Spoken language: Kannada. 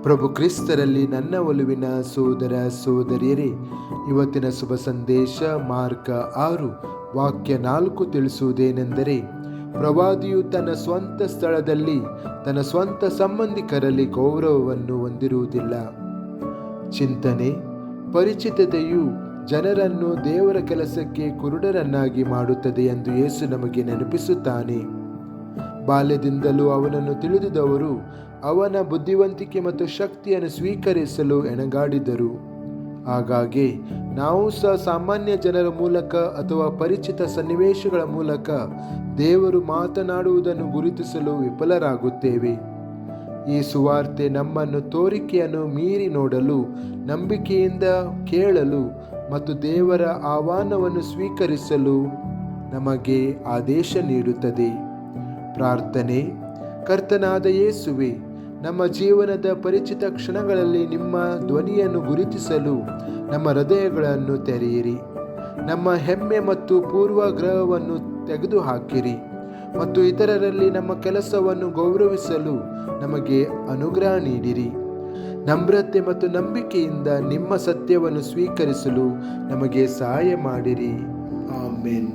ಪ್ರಭು ಕ್ರಿಸ್ತರಲ್ಲಿ ನನ್ನ ಒಲುವಿನ ಸೋದರ ಸೋದರಿಯರೇ, ಇವತ್ತಿನ ಶುಭ ಸಂದೇಶ ಮಾರ್ಕ 6 ವಾಕ್ಯ 4 ತಿಳಿಸುವುದೇನೆಂದರೆ, ಪ್ರವಾದಿಯು ತನ್ನ ಸ್ವಂತ ಸ್ಥಳದಲ್ಲಿ ತನ್ನ ಸ್ವಂತ ಸಂಬಂಧಿಕರಲ್ಲಿ ಗೌರವವನ್ನು ಹೊಂದಿರುವುದಿಲ್ಲ. ಚಿಂತನೆ: ಪರಿಚಿತತೆಯು ಜನರನ್ನು ದೇವರ ಕೆಲಸಕ್ಕೆ ಕುರುಡರನ್ನಾಗಿ ಮಾಡುತ್ತದೆ ಎಂದು ಯೇಸು ನಮಗೆ ನೆನಪಿಸುತ್ತಾನೆ. ಬಾಲ್ಯದಿಂದಲೂ ಅವನನ್ನು ತಿಳಿದಿದ್ದವರು ಅವನ ಬುದ್ಧಿವಂತಿಕೆ ಮತ್ತು ಶಕ್ತಿಯನ್ನು ಸ್ವೀಕರಿಸಲು ಎಣಗಾಡಿದರು. ಹಾಗಾಗಿ ನಾವು ಸಹ ಸಾಮಾನ್ಯ ಜನರ ಮೂಲಕ ಅಥವಾ ಪರಿಚಿತ ಸನ್ನಿವೇಶಗಳ ಮೂಲಕ ದೇವರು ಮಾತನಾಡುವುದನ್ನು ಗುರುತಿಸಲು ವಿಫಲರಾಗುತ್ತೇವೆ. ಈ ಸುವಾರ್ತೆ ನಮ್ಮನ್ನು ತೋರಿಕೆಯನ್ನು ಮೀರಿ ನೋಡಲು, ನಂಬಿಕೆಯಿಂದ ಕೇಳಲು ಮತ್ತು ದೇವರ ಆಹ್ವಾನವನ್ನು ಸ್ವೀಕರಿಸಲು ನಮಗೆ ಆದೇಶ ನೀಡುತ್ತದೆ. ಪ್ರಾರ್ಥನೆ: ಕರ್ತನಾದ ಯೇಸುವೆ, ನಮ್ಮ ಜೀವನದ ಪರಿಚಿತ ಕ್ಷಣಗಳಲ್ಲಿ ನಿಮ್ಮ ಧ್ವನಿಯನ್ನು ಗುರುತಿಸಲು ನಮ್ಮ ಹೃದಯಗಳನ್ನು ತೆರೆಯಿರಿ. ನಮ್ಮ ಹೆಮ್ಮೆ ಮತ್ತು ಪೂರ್ವಗ್ರಹವನ್ನು ತೆಗೆದುಹಾಕಿರಿ ಮತ್ತು ಇತರರಲ್ಲಿ ನಮ್ಮ ಕೆಲಸವನ್ನು ಗೌರವಿಸಲು ನಮಗೆ ಅನುಗ್ರಹ ನೀಡಿರಿ. ನಮ್ರತೆ ಮತ್ತು ನಂಬಿಕೆಯಿಂದ ನಿಮ್ಮ ಸತ್ಯವನ್ನು ಸ್ವೀಕರಿಸಲು ನಮಗೆ ಸಹಾಯ ಮಾಡಿರಿ. ಆಮೆನ್.